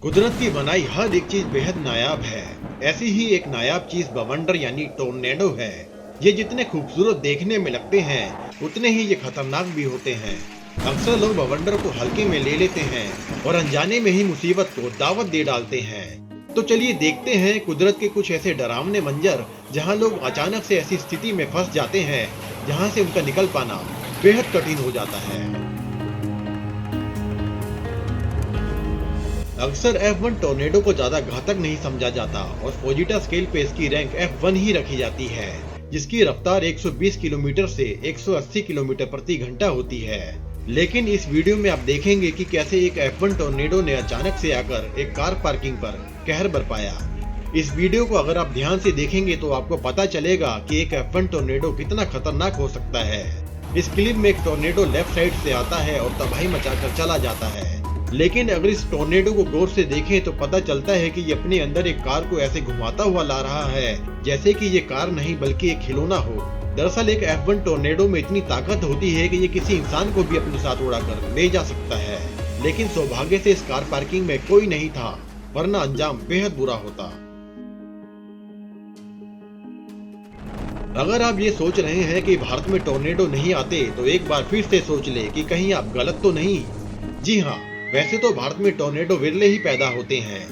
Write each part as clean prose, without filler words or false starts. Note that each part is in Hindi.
कुदरत की बनाई हर एक चीज बेहद नायाब है। ऐसी ही एक नायाब चीज बवंडर यानी टोर्नेडो है। ये जितने खूबसूरत देखने में लगते हैं उतने ही ये खतरनाक भी होते हैं। अक्सर लोग बवंडर को हल्के में ले लेते हैं और अनजाने में ही मुसीबत को दावत दे डालते हैं। तो चलिए देखते हैं कुदरत के कुछ ऐसे डरावने मंजर जहां लोग अचानक से ऐसी स्थिति में फंस जाते हैं जहां से उनका निकल पाना बेहद कठिन हो जाता है। अक्सर F1 टोर्नेडो को ज्यादा घातक नहीं समझा जाता और फोजिटा स्केल पे इसकी रैंक F1 ही रखी जाती है, जिसकी रफ्तार 120 किलोमीटर से 180 किलोमीटर प्रति घंटा होती है। लेकिन इस वीडियो में आप देखेंगे कि कैसे एक F1 टोर्नेडो ने अचानक से आकर एक कार पार्किंग पर कहर बरपाया। इस वीडियो को अगर आप ध्यान से देखेंगे तो आपको पता चलेगा कि एक F1 टोर्नेडो कितना खतरनाक हो सकता है। इस क्लिप में एक टोर्नेडो लेफ्ट साइड से आता है और तबाही मचाकर चला जाता है। लेकिन अगर इस टोर्नेडो को गौर से देखें तो पता चलता है कि ये अपने अंदर एक कार को ऐसे घुमाता हुआ ला रहा है जैसे कि ये कार नहीं बल्कि एक खिलौना हो। दरअसल एक F1 टोर्नेडो में इतनी ताकत होती है कि ये किसी इंसान को भी अपने साथ उड़ाकर ले जा सकता है। लेकिन सौभाग्य से इस कार पार्किंग में कोई नहीं था, वरना अंजाम बेहद बुरा होता। अगर आप ये सोच रहे हैं कि भारत में टोर्नेडो नहीं आते तो एक बार फिर से सोच ले कि कहीं आप गलत तो नहीं। जी हाँ, वैसे तो भारत में टोर्नेडो विरले ही पैदा होते हैं,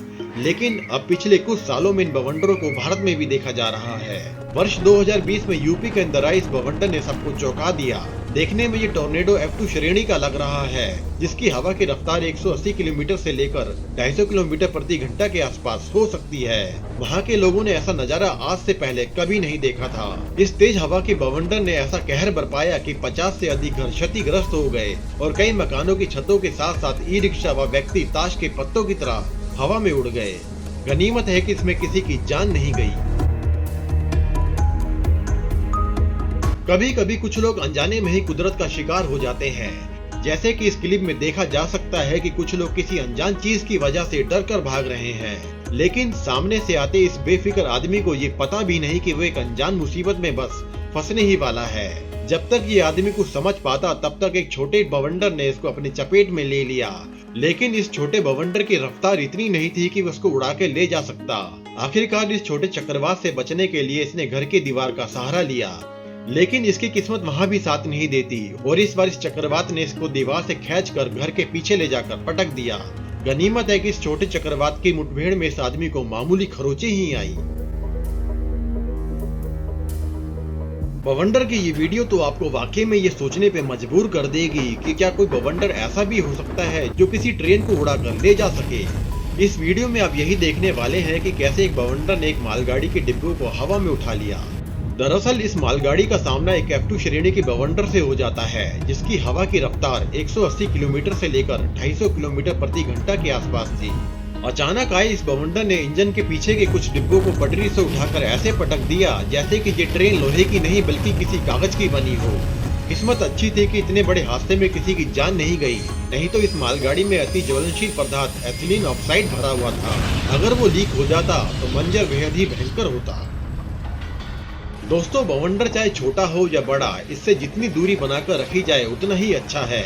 लेकिन अब पिछले कुछ सालों में इन बवंडरों को भारत में भी देखा जा रहा है। वर्ष 2020 में यूपी के अंदर आई इस बवंडर ने सबको चौंका दिया। देखने में ये टोर्नेडो F2 श्रेणी का लग रहा है, जिसकी हवा की रफ्तार 180 किलोमीटर से लेकर 250 किलोमीटर प्रति घंटा के आसपास हो सकती है। वहाँ के लोगों ने ऐसा नजारा आज से पहले कभी नहीं देखा था। इस तेज हवा के बवंडर ने ऐसा कहर बरपाया कि 50 से अधिक घर क्षतिग्रस्त हो गए और कई मकानों की छतों के साथ साथ ई रिक्शा व व्यक्ति ताश के पत्तों की तरह हवा में उड़ गए। गनीमत है कि इसमें किसी की जान नहीं गई। कभी कभी कुछ लोग अनजाने में ही कुदरत का शिकार हो जाते हैं, जैसे कि इस क्लिप में देखा जा सकता है कि कुछ लोग किसी अनजान चीज की वजह से डर कर भाग रहे हैं, लेकिन सामने से आते इस बेफिक्र आदमी को ये पता भी नहीं कि वो एक अनजान मुसीबत में बस फंसने ही वाला है। जब तक ये आदमी कुछ समझ पाता तब तक एक छोटे बवंडर ने इसको अपनी चपेट में ले लिया, लेकिन इस छोटे बवंडर की रफ्तार इतनी नहीं थी कि उसको उड़ा के ले जा सकता। आखिरकार इस छोटे चक्रवात से बचने के लिए इसने घर की दीवार का सहारा लिया, लेकिन इसकी किस्मत वहां भी साथ नहीं देती और इस बार इस चक्रवात ने इसको दीवार से खींचकर घर के पीछे ले जाकर पटक दिया। गनीमत है कि इस छोटे चक्रवात की मुठभेड़ में इस आदमी को मामूली खरोंचें ही आई। बवंडर की ये वीडियो तो आपको वाकई में ये सोचने पे मजबूर कर देगी कि क्या कोई बवंडर ऐसा भी हो सकता है जो किसी ट्रेन को उड़ाकर ले जा सके। इस वीडियो में आप यही देखने वाले हैं कि कैसे एक बवंडर ने एक मालगाड़ी के डिब्बों को हवा में उठा लिया। दरअसल इस मालगाड़ी का सामना एक F2 श्रेणी की बवंडर से हो जाता है, जिसकी हवा की रफ्तार 180 किलोमीटर से लेकर 250 किलोमीटर प्रति घंटा के आसपास थी। अचानक आए इस बवंडर ने इंजन के पीछे के कुछ डिब्बों को पटरी से उठाकर ऐसे पटक दिया जैसे कि ये ट्रेन लोहे की नहीं बल्कि किसी कागज की बनी हो। किस्मत अच्छी थी कि इतने बड़े हादसे में किसी की जान नहीं गई, नहीं तो इस मालगाड़ी में अति ज्वलनशील पदार्थ एथिलीन ऑक्साइड भरा हुआ था। अगर वो लीक हो जाता तो मंजर बेहद ही भयंकर होता। दोस्तों, बवंडर चाहे छोटा हो या बड़ा, इससे जितनी दूरी बनाकर रखी जाए उतना ही अच्छा है।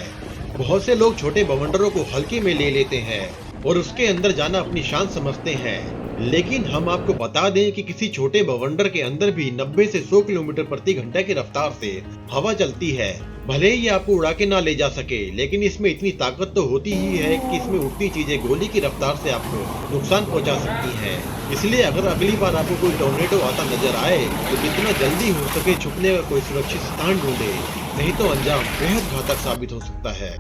बहुत से लोग छोटे बवंडरों को हल्के में ले लेते हैं और उसके अंदर जाना अपनी शान समझते हैं, लेकिन हम आपको बता दें कि किसी छोटे बवंडर के अंदर भी 90 से 100 किलोमीटर प्रति घंटा की रफ्तार से हवा चलती है। भले ही ये आपको उड़ा के ना ले जा सके, लेकिन इसमें इतनी ताकत तो होती ही है कि इसमें उड़ती चीजें गोली की रफ्तार से आपको नुकसान पहुंचा सकती हैं। इसलिए अगर अगली बार आपको कोई टोर्नेडो आता नजर आए तो जितना जल्दी हो सके छुपने का कोई सुरक्षित स्थान ढूंढे, नहीं तो अंजाम बेहद घातक साबित हो सकता है।